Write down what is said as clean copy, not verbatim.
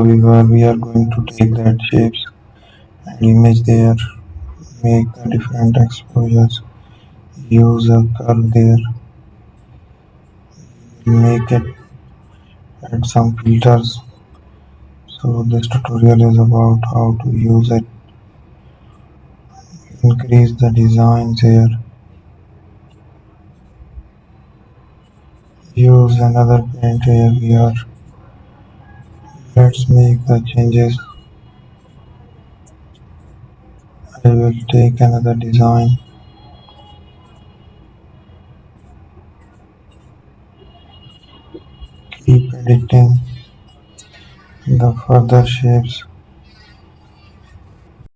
viewer, we are going to take that shapes and image there, make the different exposures, use a curve there, make it, add some filters. So this tutorial is about how to use it, increase the designs here, use another paint here we are. Let's make the changes. I will take another design, keep editing the further shapes.